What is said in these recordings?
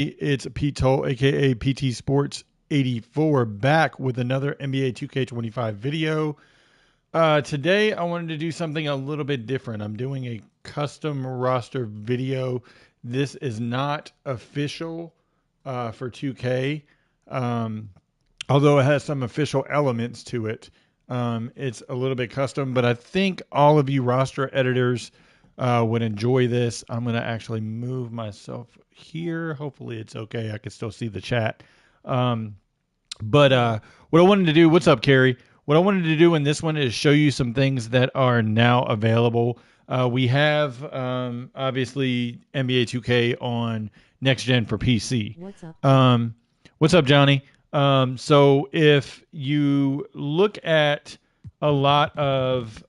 It's Pete Toll, aka PT Sports 84, back with another NBA 2K25 video. Today, I wanted to do something a little bit different. I'm doing a custom roster video. This is not official for 2K, although it has some official elements to it. It's a little bit custom, but I think all of you roster editors would enjoy this. I'm going to actually move myself here. Hopefully it's okay. I can still see the chat. But what I wanted to do, what's up, Carrie? What I wanted to do in this one is show you some things that are now available. We have, obviously, NBA 2K on Next Gen for PC. What's up, Johnny? So if you look at a lot of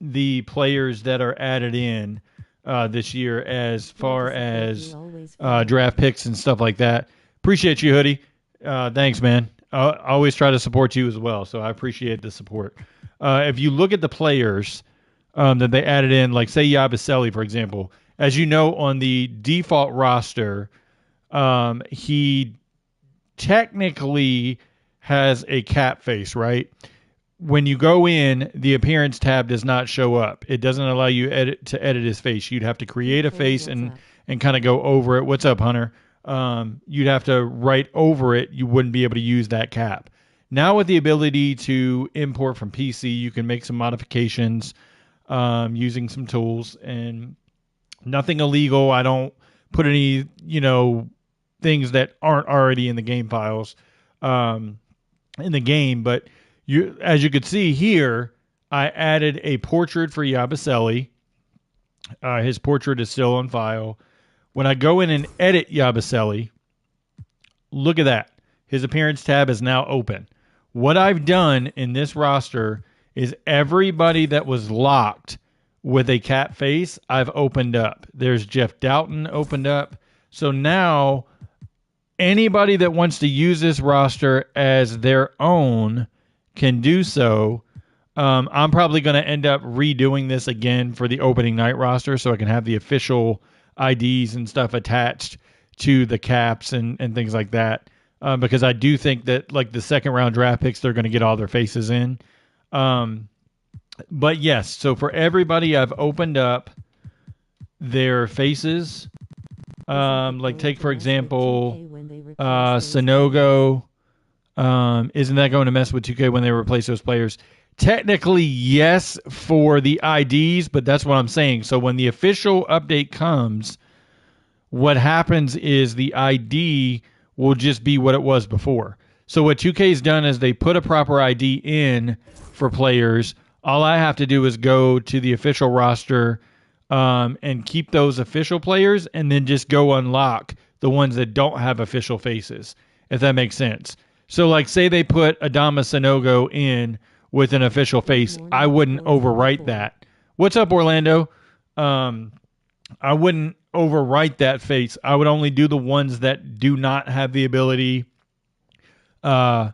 the players that are added in this year as far as draft picks and stuff like that. Appreciate you, Hoodie. Thanks, man. I always try to support you as well, so I appreciate the support. If you look at the players that they added in, like say Yabusele, for example, as you know, on the default roster, he technically has a cap face, right? When you go in, the appearance tab does not show up. It doesn't allow you to edit his face. You'd have to create a face and kind of go over it. What's up, Hunter? You'd have to write over it. You wouldn't be able to use that cap. Now with the ability to import from PC, you can make some modifications using some tools, and nothing illegal. I don't put any, things that aren't already in the game files in the game, but as you could see here, I added a portrait for Yabusele. His portrait is still on file. When I go in and edit Yabusele, look at that. His appearance tab is now open. What I've done in this roster is everybody that was locked with a cat face, I've opened up. There's Jeff Doughton opened up. So now anybody that wants to use this roster as their own can do so. I'm probably going to end up redoing this again for the opening night roster so I can have the official IDs and stuff attached to the caps and things like that. Because I do think that like the second round draft picks, they're going to get all their faces in. But yes, so for everybody, I've opened up their faces. Like take, for example, Sanogo. Isn't that going to mess with 2K when they replace those players? Technically, yes, for the IDs, but that's what I'm saying. So when the official update comes, what happens is the ID will just be what it was before. So what 2K's done is they put a proper ID in for players. All I have to do is go to the official roster and keep those official players and then just go unlock the ones that don't have official faces, if that makes sense. So like say they put Adama Sanogo in with an official face, I wouldn't overwrite that. What's up, Orlando? I wouldn't overwrite that face. I would only do the ones that do not have the ability or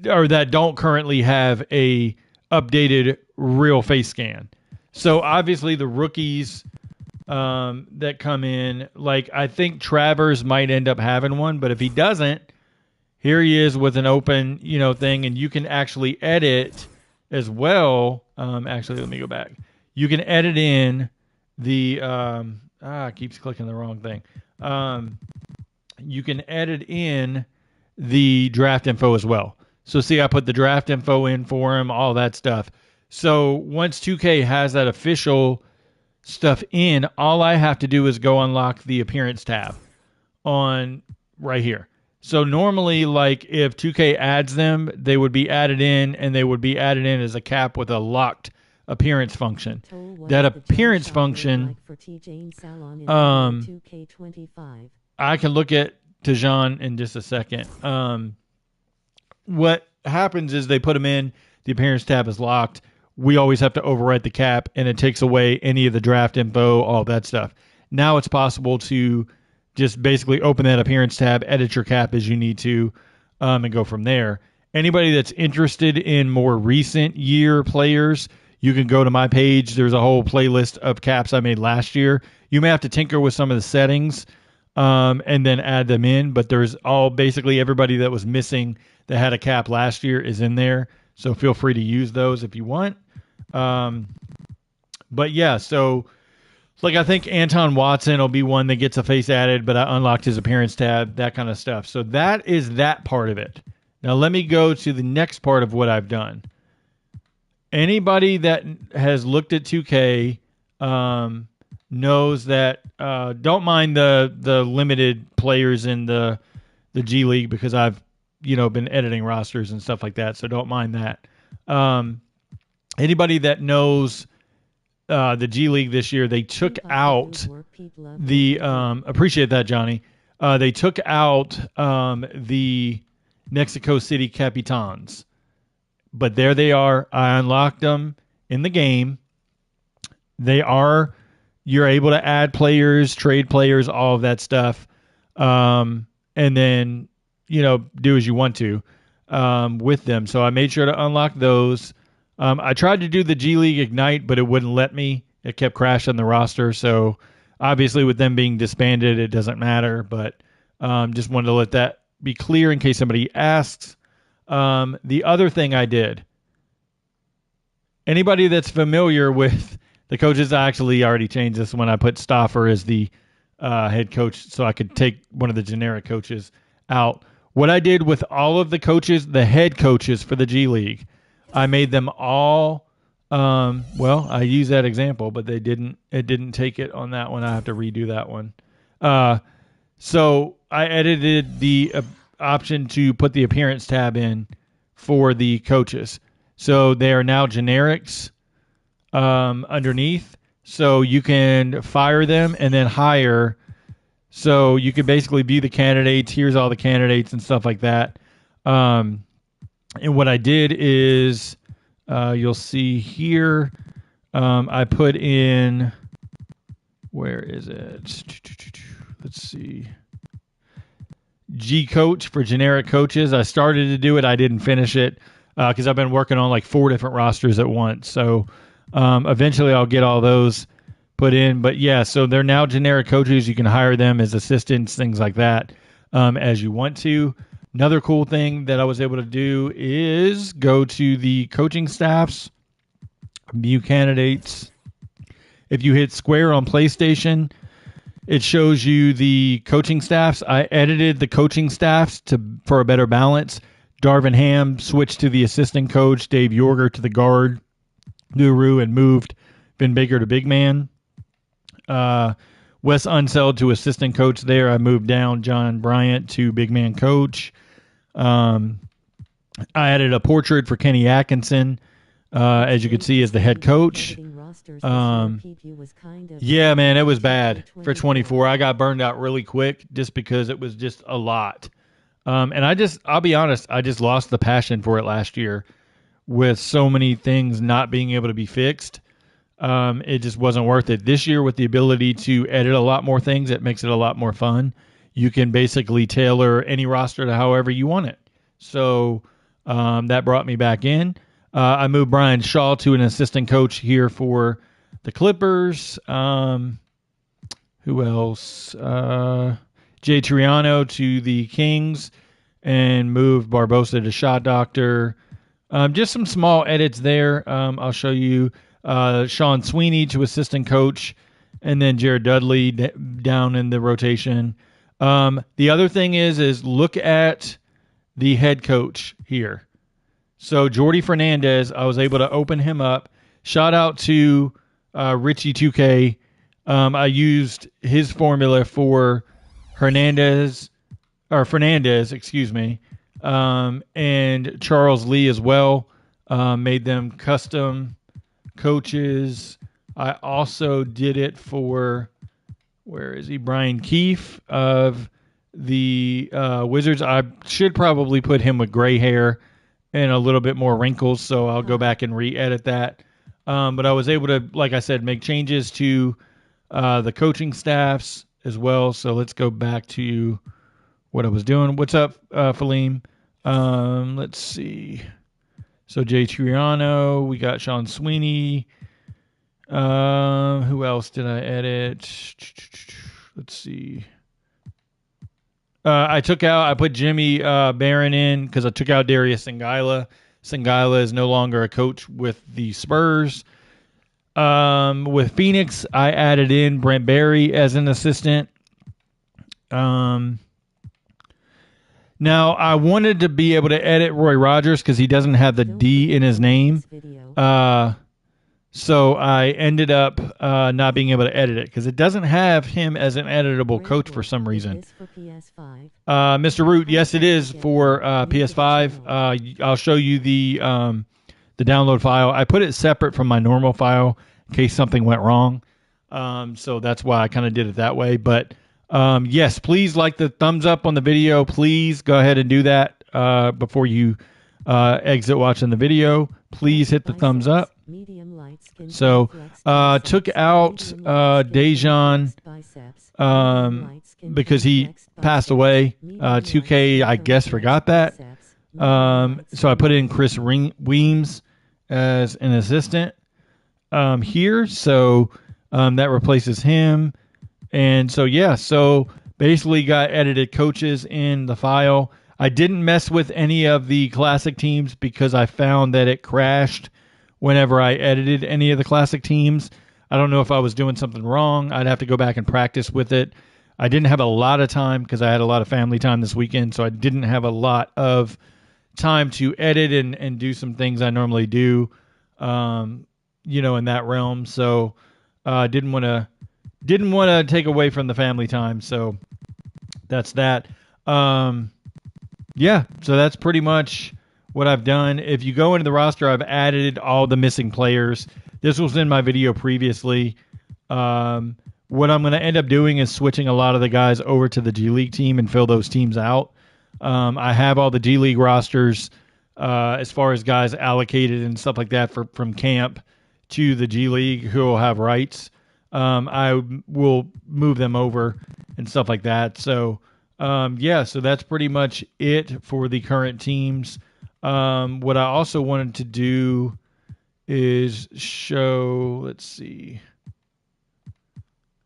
that don't currently have a updated real face scan. So obviously the rookies that come in, like I think Travers might end up having one, but if he doesn't, here he is with an open, thing, and you can actually edit as well. Actually, let me go back. You can edit in the it keeps clicking the wrong thing. You can edit in the draft info as well. So see, I put the draft info in for him, all that stuff. So once 2K has that official stuff in, all I have to do is go unlock the appearance tab on right here. So normally, like if 2K adds them, they would be added in, and they would be added in as a cap with a locked appearance function. That appearance function, I can look at Tajan in just a second. What happens is they put them in, the appearance tab is locked. We always have to overwrite the cap, and it takes away any of the draft info, all that stuff. Now it's possible to just basically open that appearance tab, edit your cap as you need to, and go from there. Anybody that's interested in more recent year players, you can go to my page. There's a whole playlist of caps I made last year. You may have to tinker with some of the settings and then add them in. But there's basically everybody that was missing that had a cap last year is in there. So feel free to use those if you want. But yeah, so like I think Anton Watson will be one that gets a face added, but I unlocked his appearance tab, that kind of stuff. So that is that part of it. Now let me go to the next part of what I've done. Anybody that has looked at 2K knows that don't mind the limited players in the G League because I've been editing rosters and stuff like that, so don't mind that. Anybody that knows the G League this year, they took out the appreciate that, Johnny. They took out the Mexico City Capitans, but there they are. I unlocked them in the game. You're able to add players, trade players, all of that stuff, and then do as you want to with them. So I made sure to unlock those. I tried to do the G League Ignite, but it wouldn't let me. It kept crashing the roster. So obviously with them being disbanded, it doesn't matter. But just wanted to let that be clear in case somebody asks. The other thing I did, anybody that's familiar with the coaches, I actually already changed this when I put Stauffer as the head coach so I could take one of the generic coaches out. What I did with all of the coaches, the head coaches for the G League, I made them all, I used that example, but it didn't take it on that one. I have to redo that one. So I edited the option to put the appearance tab in for the coaches. So they are now generics underneath. So you can fire them and then hire. So you can basically view the candidates. Here's all the candidates and stuff like that. And what I did is, you'll see here, I put in, where is it? Let's see. G coach for generic coaches. I started to do it. I didn't finish it because I've been working on like 4 different rosters at once. So eventually I'll get all those put in. But yeah, so they're now generic coaches. You can hire them as assistants, things like that, as you want to. Another cool thing that I was able to do is go to the coaching staffs, view candidates. If you hit square on PlayStation, it shows you the coaching staffs. I edited the coaching staffs for a better balance. Darvin Ham switched to the assistant coach, Dave Yorger to the guard guru, and moved Vin Baker to big man. Wes Unseld to assistant coach there. I moved down John Bryant to big man coach. I added a portrait for Kenny Atkinson, as you can see, as the head coach. Yeah, man, it was bad for 24. I got burned out really quick just because it was just a lot. And I'll be honest, I just lost the passion for it last year with so many things not being able to be fixed. It just wasn't worth it. This year, with the ability to edit a lot more things, it makes it a lot more fun. You can basically tailor any roster to however you want it. So that brought me back in. I moved Brian Shaw to an assistant coach here for the Clippers. Who else? Jay Triano to the Kings, and moved Barbosa to shot doctor. Just some small edits there. I'll show you. Sean Sweeney to assistant coach, and then Jared Dudley down in the rotation. The other thing is look at the head coach here. So Jordy Fernandez, I was able to open him up. Shout out to Richie 2K. I used his formula for Fernandez, excuse me, and Charles Lee as well. Made them custom coaches. I also did it for, where is he? Brian Keefe of the Wizards. I should probably put him with gray hair and a little bit more wrinkles, so I'll go back and re-edit that. But I was able to, like I said, make changes to the coaching staffs as well. So let's go back to what I was doing. What's up, Phaleem? Let's see. So Jay Triano, we got Sean Sweeney. Who else did I edit? Let's see. I put Jimmy Barron in because I took out Darius Singila. Singila is no longer a coach with the Spurs. With Phoenix, I added in Brent Barry as an assistant. Now, I wanted to be able to edit Roy Rogers because he doesn't have the D in his name. So I ended up not being able to edit it because it doesn't have him as an editable coach for some reason. Mr. Root, yes, it is for PS5. I'll show you the download file. I put it separate from my normal file in case something went wrong. So that's why I kind of did it that way. But yes, please like the thumbs up on the video. Please go ahead and do that before you exit watching the video. Please hit the thumbs up. So took out Dejan because he passed away. 2K, I guess, forgot that. So I put in Chris Weems as an assistant here. So that replaces him. And so, yeah, so basically got edited coaches in the file. I didn't mess with any of the classic teams because I found that it crashed whenever I edited any of the classic teams. I don't know if I was doing something wrong. I'd have to go back and practice with it. I didn't have a lot of time because I had a lot of family time this weekend, so I didn't have a lot of time to edit and do some things I normally do, in that realm. So didn't want to take away from the family time. So that's that. Yeah, so that's pretty much what I've done. If you go into the roster, I've added all the missing players. This was in my video previously. What I'm going to end up doing is switching a lot of the guys over to the G League team and fill those teams out. I have all the G League rosters as far as guys allocated and stuff like that from camp to the G League who will have rights. I will move them over and stuff like that. So, so that's pretty much it for the current teams. What I also wanted to do is show, let's see.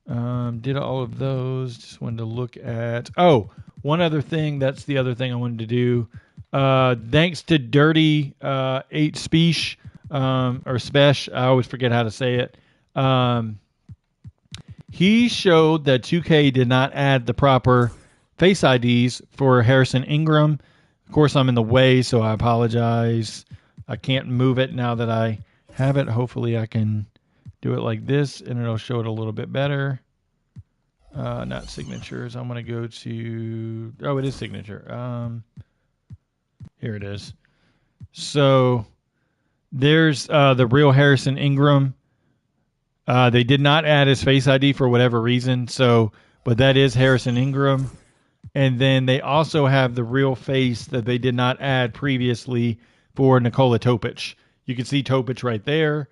Did all of those. Just wanted to look at, one other thing. That's the other thing I wanted to do. Thanks to Dirty 8 Spesh, or Spesh. I always forget how to say it. He showed that 2K did not add the proper face IDs for Harrison Ingram. Of course, I'm in the way, so I apologize. I can't move it now that I have it. Hopefully, I can do it like this, and it'll show it a little bit better. Not signatures. I'm going to go to... Oh, it is signature. Here it is. So, there's the real Harrison Ingram. They did not add his face ID for whatever reason. But that is Harrison Ingram. And then they also have the real face that they did not add previously for Nikola Topic. You can see Topic right there.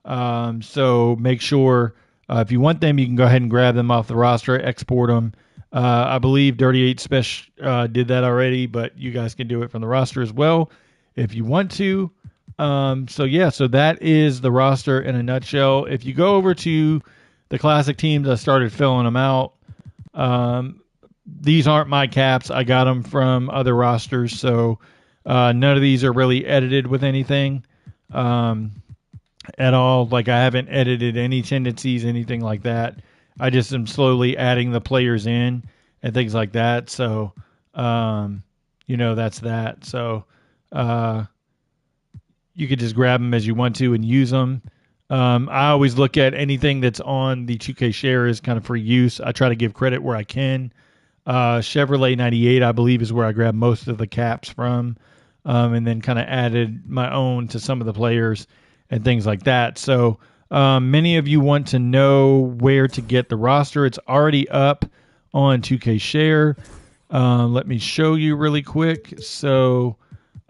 So make sure if you want them, you can go ahead and grab them off the roster, export them. I believe Dirty 8 Spesh did that already, but you guys can do it from the roster as well if you want to. So that is the roster in a nutshell. If you go over to the classic teams, I started filling them out. These aren't my caps. I got them from other rosters, so none of these are really edited with anything at all. Like, I haven't edited any tendencies, anything like that. I just am slowly adding the players in and things like that. So, that's that. So, you could just grab them as you want to and use them. I always look at anything that's on the 2K share as kind of free use. I try to give credit where I can. Chevrolet 98, I believe, is where I grabbed most of the caps from, and then kind of added my own to some of the players and things like that. So many of you want to know where to get the roster. It's already up on 2K share. Let me show you really quick. So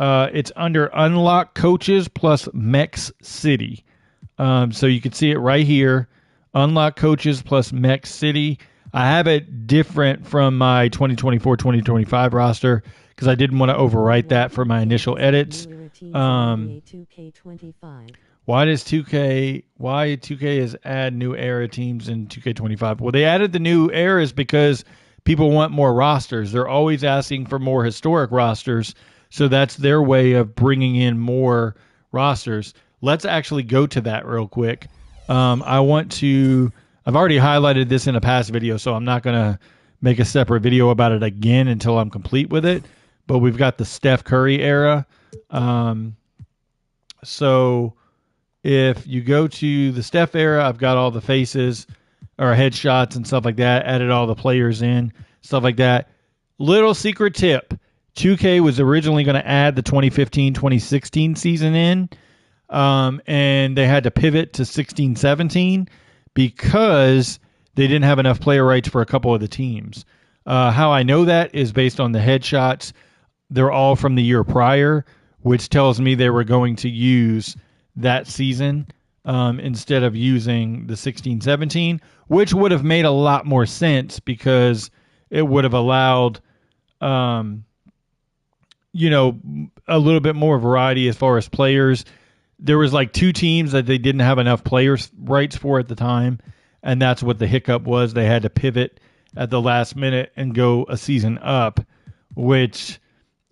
it's under Unlock Coaches plus Mex City. So you can see it right here. Unlock Coaches plus Mex City. I have it different from my 2024-2025 roster because I didn't want to overwrite that for my initial edits. Why 2K is add new era teams in 2K25? Well, they added the new eras because people want more rosters. They're always asking for more historic rosters. So that's their way of bringing in more rosters. Let's actually go to that real quick. I've already highlighted this in a past video, so I'm not going to make a separate video about it again until I'm complete with it. But we've got the Steph Curry era. So if you go to the Steph era, I've got all the faces or headshots and stuff like that, added all the players in, stuff like that. Little secret tip. 2K was originally going to add the 2015-2016 season in, and they had to pivot to 16-17 because they didn't have enough player rights for a couple of the teams. How I know that is based on the headshots. They're all from the year prior, which tells me they were going to use that season instead of using the 16-17, which would have made a lot more sense because it would have allowed a little bit more variety as far as players. There was like 2 teams that they didn't have enough players rights for at the time, and that's what the hiccup was. They had to pivot at the last minute and go a season up, which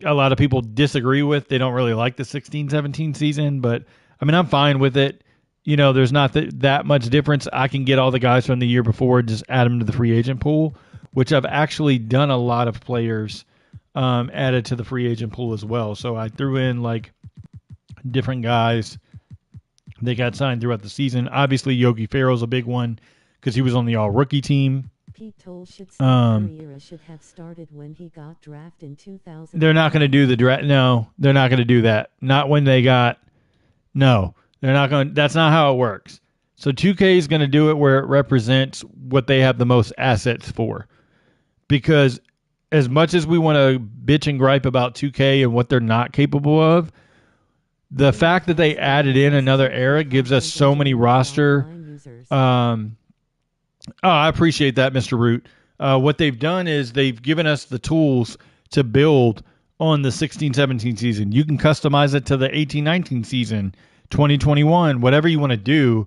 a lot of people disagree with. They don't really like the 16-17 season, but I mean, I'm fine with it. There's not that much difference. I can get all the guys from the year before, just add them to the free agent pool, which I've actually done a lot of players added to the free agent pool as well. So I threw in like different guys. They got signed throughout the season. Obviously, Yogi Ferrell's a big one because he was on the all-rookie team. Pete told Shaq should have started when he got drafted in 2000. They're not going to do the draft. No, they're not going to do that. Not when they got. No, they're not going. That's not how it works. So 2K is going to do it where it represents what they have the most assets for. Because as much as we want to bitch and gripe about 2K and what they're not capable of, the fact that they added in another era gives us so many roster. I appreciate that, Mr. Root. What they've done is they've given us the tools to build on the 16-17 season. You can customize it to the 18-19 season, 2021, whatever you want to do.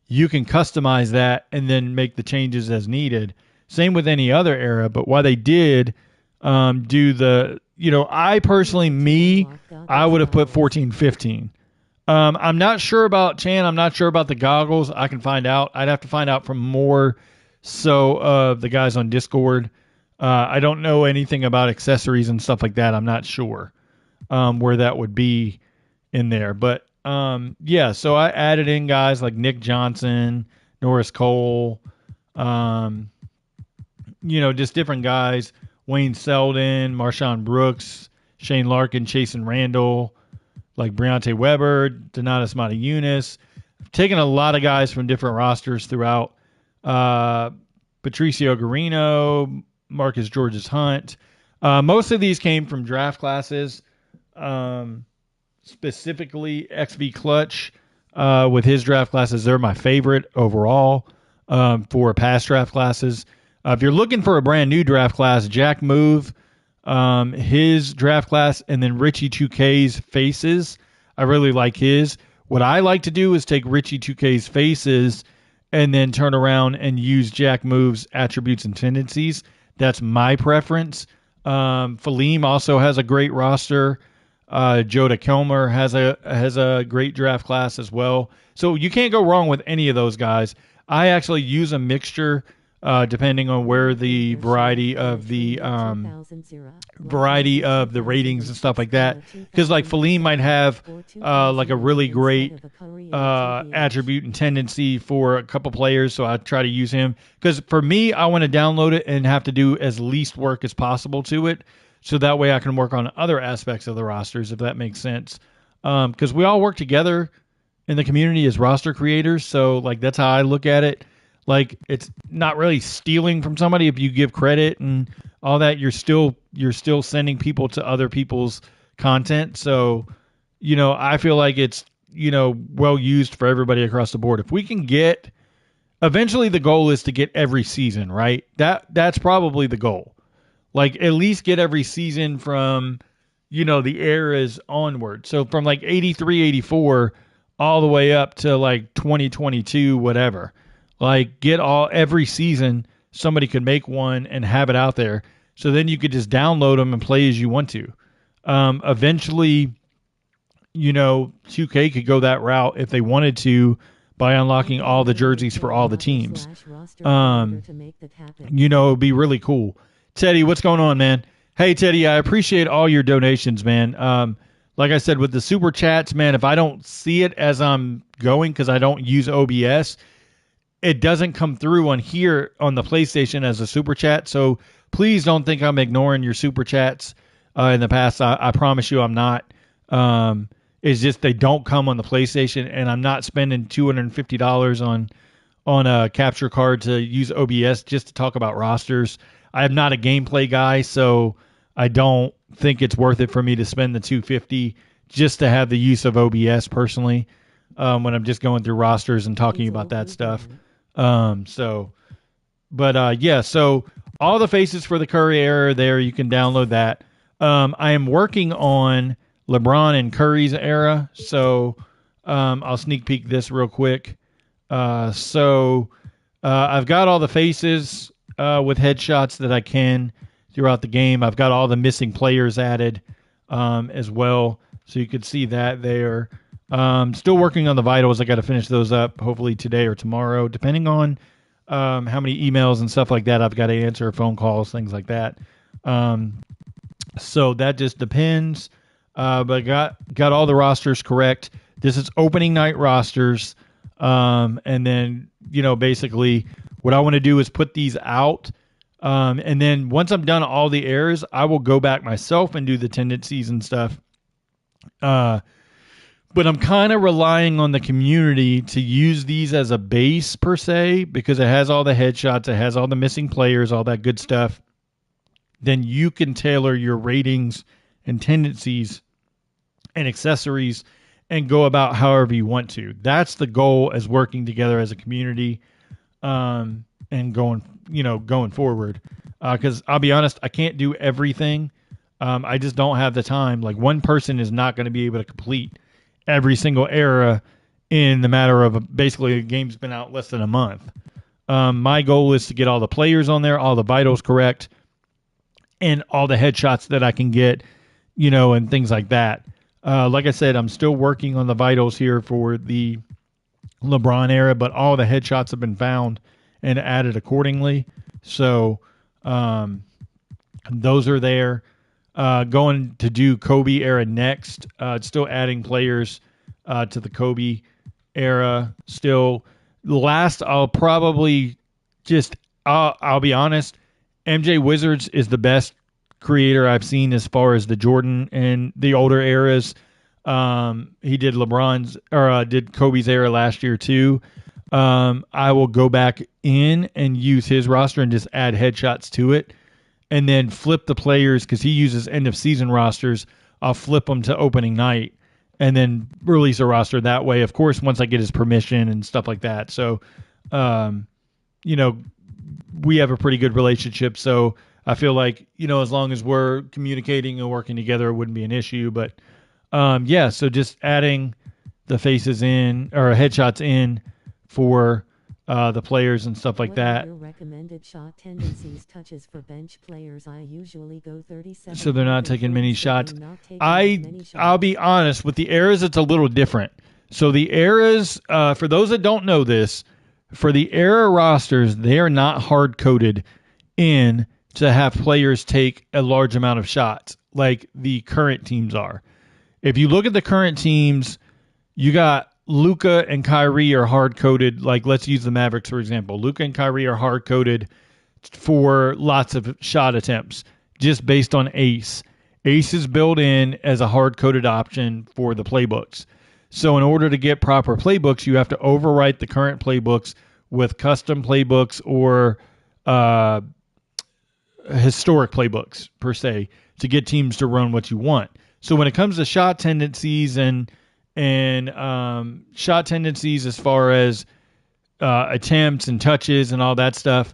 You can customize that and then make the changes as needed. Same with any other era, but why they did do the, I personally, I would have put 14-15. I'm not sure about Chan. I'm not sure about the goggles. I can find out. I'd have to find out from more the guys on Discord. I don't know anything about accessories and stuff like that. I'm not sure where that would be in there. But, so I added in guys like Nick Johnson, Norris Cole, just different guys. Wayne Selden, Marshawn Brooks, Shane Larkin, Chasen Randall, like Briante Weber, Donatas Matajunas. I've taken a lot of guys from different rosters throughout. Patricio Garino, Marcus Georges-Hunt. Most of these came from draft classes, specifically XV Clutch with his draft classes. They're my favorite overall for past draft classes. If you're looking for a brand new draft class, Jack Move, his draft class, and then Richie 2K's faces. I really like his. What I like to do is take Richie 2K's faces and then turn around and use Jack Move's attributes and tendencies. That's my preference. Phaleem also has a great roster. Joda Kelmer has a great draft class as well. So you can't go wrong with any of those guys. I actually use a mixture depending on where the variety of the ratings and stuff like that. Because like Phaleem might have like a really great attribute and tendency for a couple players, so I try to use him. Because for me, I want to download it and have to do as least work as possible to it, so that way I can work on other aspects of the rosters, if that makes sense. Because we all work together in the community as roster creators, so like that's how I look at it. Like, it's not really stealing from somebody if you give credit and all that. You're still sending people to other people's content. So, I feel like it's, well used for everybody across the board. If we can get, eventually the goal is to get every season, right? That's probably the goal. Like, at least get every season from, the eras onward. So from like 83, 84 all the way up to like 2022, whatever. Like, get every season somebody could make one and have it out there. So then you could just download them and play as you want to. Eventually, 2K could go that route if they wanted to by unlocking all the jerseys for all the teams. It'd be really cool. Teddy, what's going on, man? Hey, Teddy, I appreciate all your donations, man. Like I said, with the super chats, man, if I don't see it as I'm going because I don't use OBS, it doesn't come through on here on the PlayStation as a super chat. So please don't think I'm ignoring your super chats in the past. I promise you I'm not. It's just they don't come on the PlayStation, and I'm not spending $250 on a capture card to use OBS just to talk about rosters. I'm not a gameplay guy, so I don't think it's worth it for me to spend the $250 just to have the use of OBS personally when I'm just going through rosters and talking about that stuff. So all the faces for the Curry era there, you can download that. I am working on LeBron and Curry's era, so I'll sneak peek this real quick. I've got all the faces with headshots that I can throughout the game. I've got all the missing players added as well, so you could see that there. Still working on the vitals. I got to finish those up hopefully today or tomorrow, depending on how many emails and stuff like that I've got to answer, phone calls, things like that. So that just depends. But got all the rosters correct. This is opening night rosters. And then, basically what I want to do is put these out. And then once I'm done all the errors, I will go back myself and do the tendencies and stuff. But I'm kind of relying on the community to use these as a base per se, because it has all the headshots, it has all the missing players, all that good stuff. Then you can tailor your ratings and tendencies and accessories and go about however you want to. That's the goal, as working together as a community, and going forward. Because I'll be honest, I can't do everything. I just don't have the time. Like, one person is not going to be able to complete every single era in the matter of basically, the game's been out less than a month. My goal is to get all the players on there, all the vitals correct, and all the headshots that I can get, and things like that. Like I said, I'm still working on the vitals here for the LeBron era, but all the headshots have been found and added accordingly. So those are there. Going to do Kobe era next. Still adding players to the Kobe era. Still, last, I'll probably I'll be honest, MJ Wizards is the best creator I've seen as far as the Jordan and the older eras. He did did Kobe's era last year too. I will go back in and use his roster and just add headshots to it, and then flip the players, because he uses end of season rosters. I'll flip them to opening night and then release a roster that way. Of course, once I get his permission and stuff like that. So, we have a pretty good relationship. So I feel like, as long as we're communicating and working together, it wouldn't be an issue. But so just adding the faces in, or headshots in, for the players and stuff like that. Your recommended shot tendencies touches for bench players? I usually go 37. So they're not taking many shots. I'll be honest, with the eras, it's a little different. So the eras, for those that don't know this, for the era rosters, they are not hard coded in to have players take a large amount of shots like the current teams are. If you look at the current teams, you got Luka and Kyrie are hard-coded. Like, let's use the Mavericks, for example. Luka and Kyrie are hard-coded for lots of shot attempts, just based on ace. Ace is built in as a hard-coded option for the playbooks. So in order to get proper playbooks, you have to overwrite the current playbooks with custom playbooks or historic playbooks, per se, to get teams to run what you want. So when it comes to shot tendencies and shot tendencies as far as attempts and touches and all that stuff,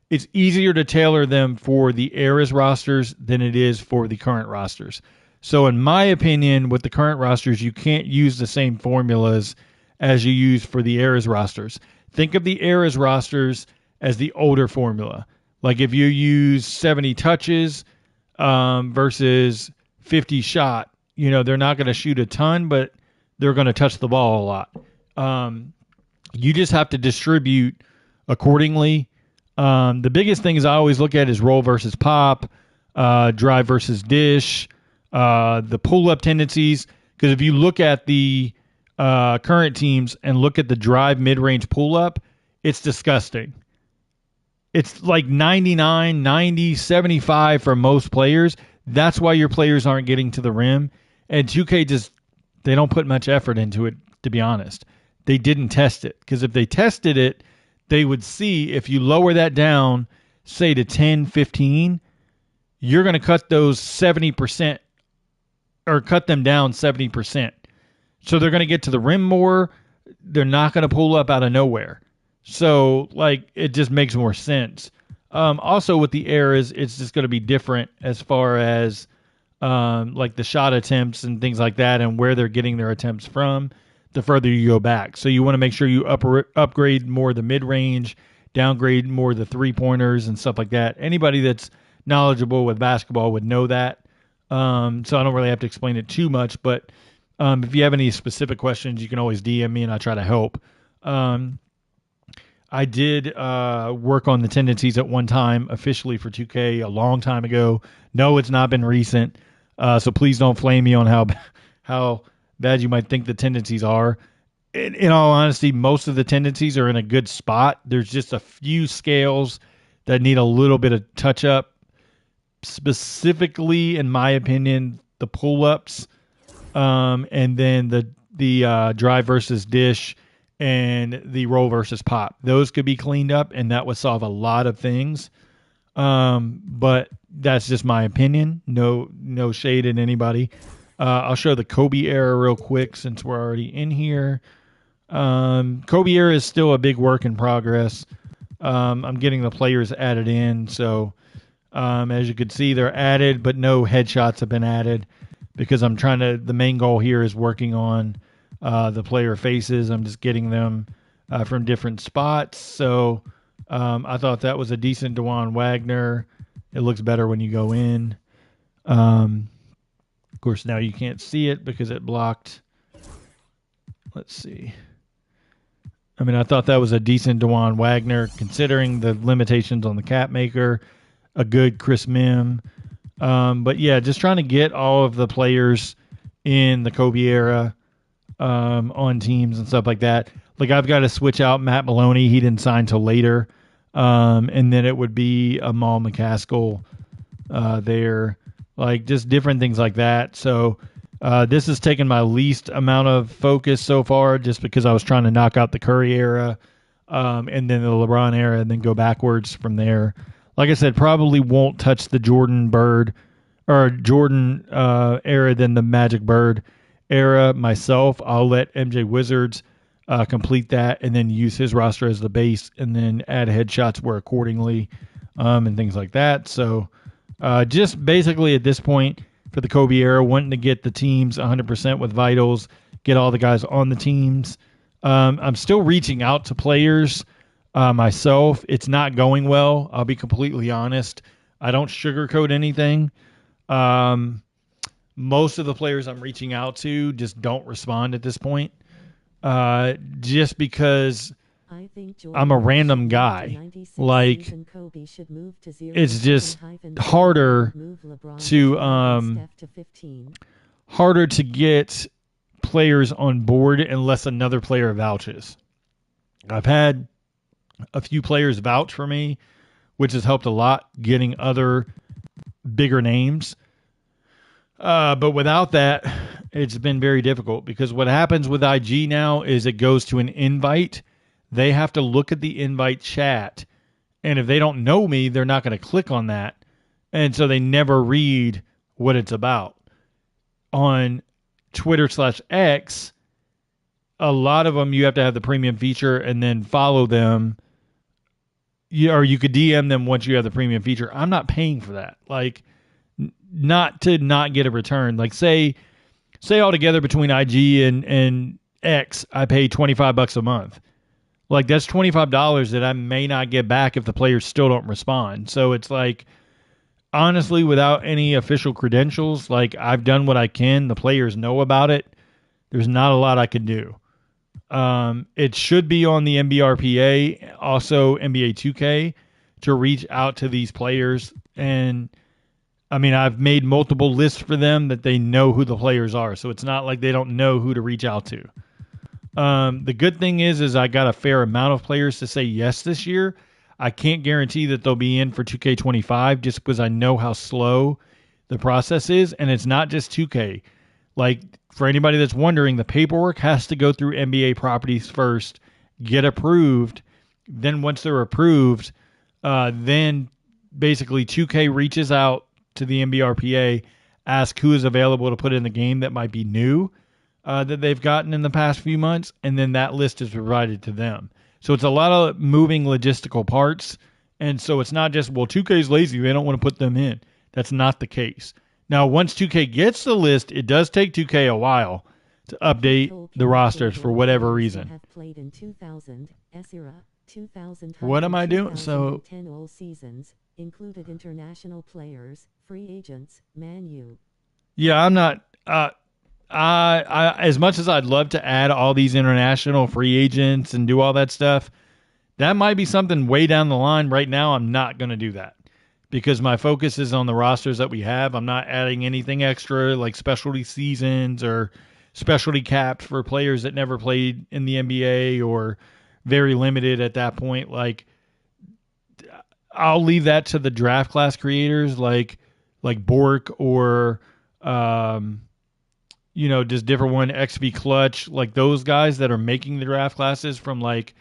it's easier to tailor them for the eras rosters than it is for the current rosters. So in my opinion, with the current rosters, you can't use the same formulas as you use for the eras rosters. Think of the eras rosters as the older formula. Like if you use 70 touches versus 50 shot, they're not going to shoot a ton, but they're going to touch the ball a lot. You just have to distribute accordingly. The biggest thing is I always look at is roll versus pop, drive versus dish, the pull-up tendencies. Because if you look at the current teams and look at the drive mid-range pull-up, it's disgusting. It's like 99, 90, 75 for most players. That's why your players aren't getting to the rim. And 2K they don't put much effort into it, to be honest. They didn't test it. Because if they tested it, they would see if you lower that down, say to 10, 15, you're going to cut those 70% or cut them down 70%. So they're going to get to the rim more. They're not going to pull up out of nowhere. So, it just makes more sense. Also, with the eras, it's just going to be different as far as, the shot attempts and things like that and where they're getting their attempts from the further you go back. So you want to make sure you upgrade more the mid-range, downgrade more the three-pointers and stuff like that. Anybody that's knowledgeable with basketball would know that. So I don't really have to explain it too much, but if you have any specific questions, you can always DM me and I try to help. I did work on the tendencies at one time officially for 2K a long time ago. No, it's not been recent. So please don't flame me on how bad you might think the tendencies are. In all honesty, most of the tendencies are in a good spot. There's just a few scales that need a little bit of touch up. Specifically, in my opinion, the pull-ups, and then the drive versus dish, and the roll versus pop. Those could be cleaned up, and that would solve a lot of things. But that's just my opinion. No shade at anybody. I'll show the Kobe era real quick since we're already in here. Kobe era is still a big work in progress. I'm getting the players added in, so as you can see, they're added, but no headshots have been added because the main goal here is working on the player faces. I'm just getting them from different spots. So I thought that was a decent DeJuan Wagner. It looks better when you go in. Of course, now you can't see it because it blocked. Let's see. I thought that was a decent DeJuan Wagner considering the limitations on the cap maker. A good Chris Mim. But yeah, just trying to get all of the players in the Kobe era on teams and stuff like that. I've got to switch out Matt Maloney. He didn't sign till later. And then it would be Amal McCaskill there. Just different things like that. So this has taken my least amount of focus so far just because I was trying to knock out the Curry era and then the LeBron era and then go backwards from there. Like I said, probably won't touch the Jordan Bird or Jordan era than the Magic Bird era myself. I'll let MJ Wizards complete that and then use his roster as the base and then add headshots where accordingly and things like that. So just basically at this point for the Kobe era, wanting to get the teams 100% with vitals, get all the guys on the teams. I'm still reaching out to players myself. It's not going well. I'll be completely honest. I don't sugarcoat anything. Most of the players I'm reaching out to just don't respond at this point. Just because I'm a random guy. It's just harder to get players on board unless another player vouches. I've had a few players vouch for me, which has helped a lot getting other bigger names. But without that, it's been very difficult because what happens with IG now is it goes to an invite. They have to look at the invite chat. And if they don't know me, they're not going to click on that. And so they never read what it's about. On Twitter/X, a lot of them, you have to have the premium feature and then follow them. Or you could DM them once you have the premium feature. I'm not paying for that. Not to not get a return. Say altogether between IG and X, I pay $25 a month. Like that's $25 that I may not get back if the players still don't respond. So it's like, honestly, without any official credentials, like I've done what I can. The players know about it. There's not a lot I can do. It should be on the NBRPA, also NBA 2K, to reach out to these players. And I mean, I've made multiple lists for them that they know who the players are. So it's not like they don't know who to reach out to. The good thing is I got a fair amount of players to say yes this year. I can't guarantee that they'll be in for 2K25 just because I know how slow the process is. And it's not just 2K. Like, for anybody that's wondering, the paperwork has to go through NBA properties first, get approved. Then once they're approved, then basically 2K reaches out to the NBRPA, ask who is available to put in the game that might be new that they've gotten in the past few months, and then that list is provided to them. So it's a lot of moving logistical parts, and so it's not just, well, 2K's lazy, they don't want to put them in. That's not the case. Now, once 2K gets the list, it does take 2K a while to update the rosters for whatever reason. What am I doing? So, all seasons included international players, free agents, yeah, I'm not. I as much as I'd love to add all these international free agents and do all that stuff, that might be something way down the line. Right now, I'm not going to do that because my focus is on the rosters that we have. I'm not adding anything extra like specialty seasons or specialty caps for players that never played in the NBA or very limited at that point. Like, I'll leave that to the draft class creators like Bork or just different one, XP Clutch, like those guys that are making the draft classes from like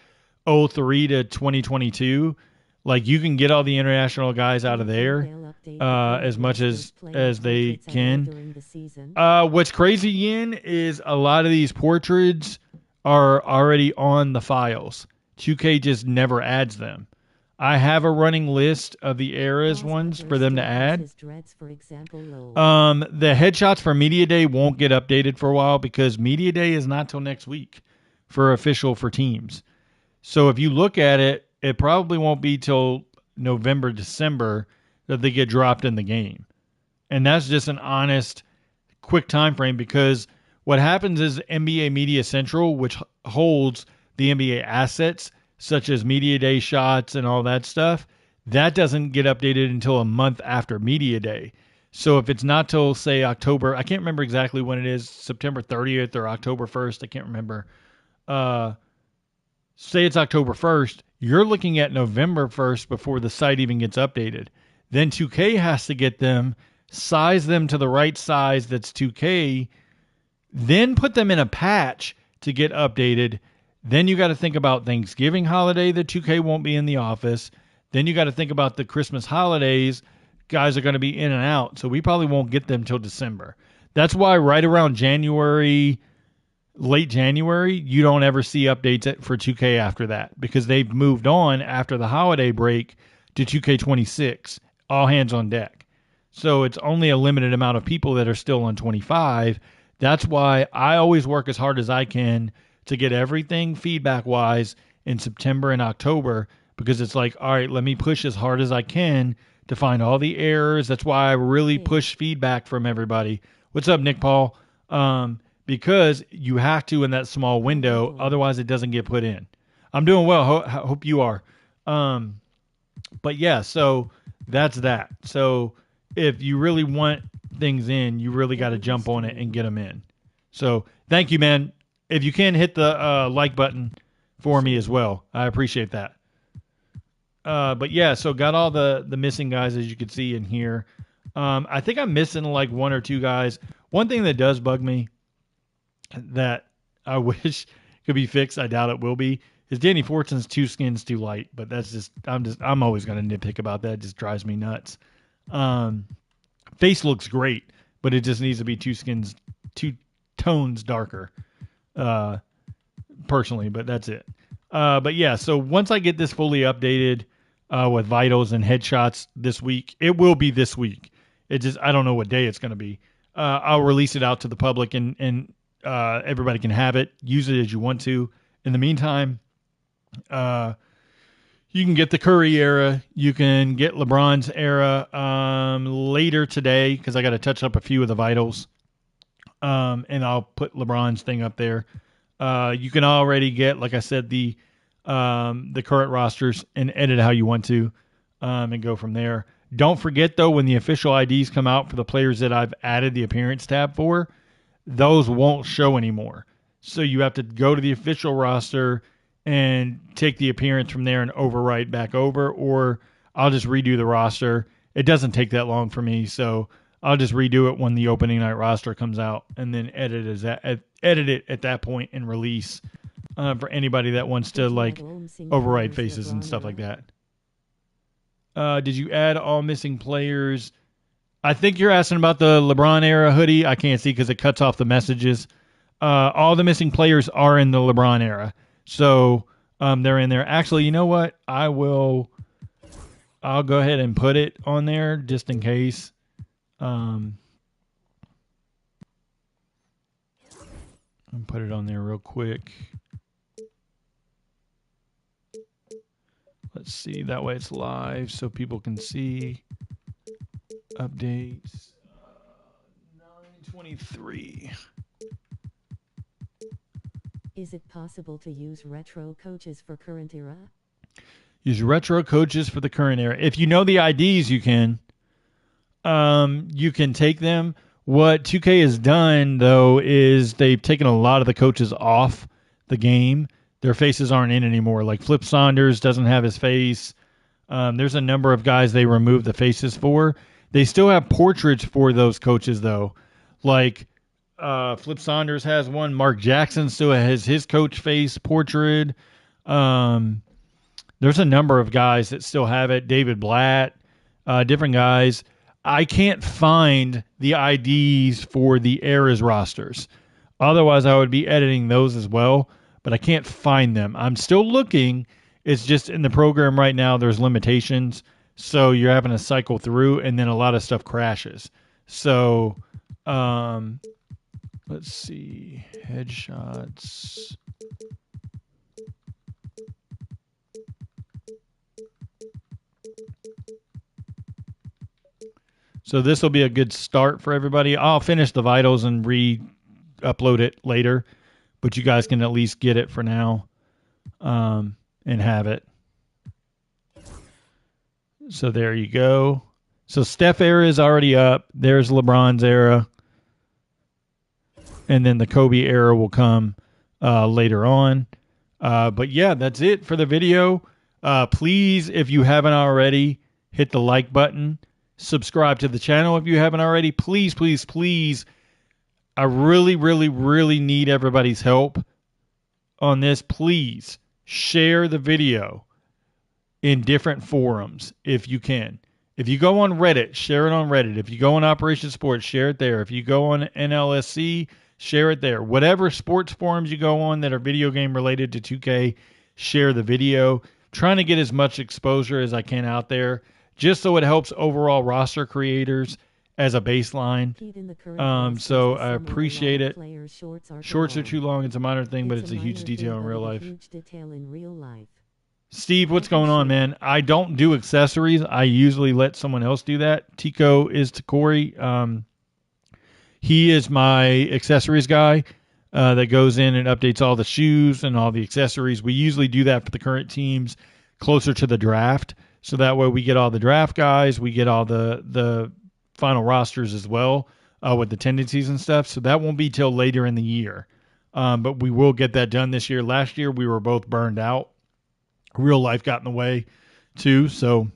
'03 to 2022. Like, you can get all the international guys out of there as much as they can. What's crazy, Yin, is a lot of these portraits are already on the files. 2K just never adds them. I have a running list of the eras ones for them to add. The headshots for Media Day won't get updated for a while because Media Day is not till next week for official for teams. So if you look at it, it probably won't be till November, December that they get dropped in the game. And that's just an honest, quick time frame because what happens is NBA Media Central, which holds the NBA assets, such as Media Day shots and all that stuff, that doesn't get updated until a month after Media Day. So if it's not till, say, October, I can't remember exactly when it is, September 30th or October 1st, I can't remember. Say it's October 1st, you're looking at November 1st before the site even gets updated. Then 2K has to get them, size them to the right size that's 2K, then put them in a patch to get updated. Then you got to think about Thanksgiving holiday that 2K won't be in the office. Then you got to think about the Christmas holidays. Guys are going to be in and out, so we probably won't get them till December. That's why right around January, late January, you don't ever see updates for 2K after that because they've moved on after the holiday break to 2K26, all hands on deck. So it's only a limited amount of people that are still on 25. That's why I always work as hard as I can to get everything feedback-wise in September and October because it's like, all right, let me push as hard as I can to find all the errors. That's why I really push feedback from everybody. What's up, Nick Paul? Because you have to in that small window, otherwise it doesn't get put in. I'm doing well. Hope you are. But yeah, so that's that. So if you really want things in, you really got to jump on it and get them in. So thank you, man. If you can hit the like button for me as well, I appreciate that. But yeah, so got all the missing guys as you can see in here. I think I'm missing like one or two guys. One thing that does bug me that I wish could be fixed, I doubt it will be, is Danny Fortson's two skins too light. But that's just I'm always gonna nitpick about that. It just drives me nuts. Face looks great, but it just needs to be two tones darker. Personally, but that's it. But yeah, so once I get this fully updated with vitals and headshots this week, it will be this week. It just, I don't know what day it's going to be. I'll release it out to the public and everybody can have it. Use it as you want to. In the meantime, You can get the Curry era. You can get LeBron's era later today because I got to touch up a few of the vitals. And I'll put LeBron's thing up there. You can already get, like I said, the current rosters and edit how you want to, and go from there. Don't forget though, when the official IDs come out for the players that I've added the appearance tab for, those won't show anymore. So you have to go to the official roster and take the appearance from there and overwrite back over, or I'll just redo the roster. It doesn't take that long for me, so I'll just redo it when the opening night roster comes out, and then edit it at that point and release for anybody that wants to like override faces and stuff like that. Did you add all missing players? I think you're asking about the LeBron era hoodie. I can't see because it cuts off the messages. All the missing players are in the LeBron era. So they're in there. Actually, you know what? I'll go ahead and put it on there just in case. I'll put it on there real quick. Let's see. That way it's live so people can see. Updates. 9/23. Is it possible to use retro coaches for current era? Use retro coaches for the current era. If you know the IDs, you can. You can take them. What 2K has done, though, is they've taken a lot of the coaches off the game. Their faces aren't in anymore. Like Flip Saunders doesn't have his face. There's a number of guys they removed the faces for. They still have portraits for those coaches, though. Like Flip Saunders has one. Mark Jackson still has his coach face portrait. There's a number of guys that still have it. David Blatt, different guys. I can't find the IDs for the eras rosters. Otherwise, I would be editing those as well, but I can't find them. I'm still looking. It's just in the program right now, there's limitations. So you're having to cycle through, and then a lot of stuff crashes. So let's see. Headshots. So this will be a good start for everybody. I'll finish the vitals and re-upload it later, but you guys can at least get it for now and have it. So there you go. So Steph era is already up. There's LeBron's era. And then the Kobe era will come later on. But yeah, that's it for the video. Please, if you haven't already, hit the like button. Subscribe to the channel if you haven't already. Please, please, please. I really, really, really need everybody's help on this. Please share the video in different forums if you can. If you go on Reddit, share it on Reddit. If you go on Operation Sports, share it there. If you go on NLSC, share it there. Whatever sports forums you go on that are video game related to 2K, share the video. Trying to get as much exposure as I can out there, just so it helps overall roster creators as a baseline. So I appreciate it. Shorts are too long. It's a minor thing, but it's a huge detail in real life. Steve, what's going on, man? I don't do accessories. I usually let someone else do that. Tico is to Corey. He is my accessories guy that goes in and updates all the shoes and all the accessories. We usually do that for the current teams closer to the draft. So that way we get all the draft guys, we get all the final rosters as well with the tendencies and stuff. So that won't be till later in the year. But we will get that done this year. Last year we were both burned out. Real life got in the way too. So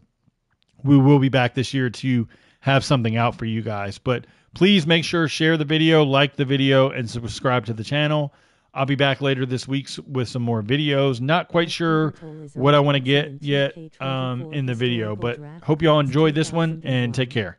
we will be back this year to have something out for you guys. But please make sure share the video, like the video, and subscribe to the channel. I'll be back later this week with some more videos. Not quite sure what I want to get yet in the video, but hope you all enjoyed this one and take care.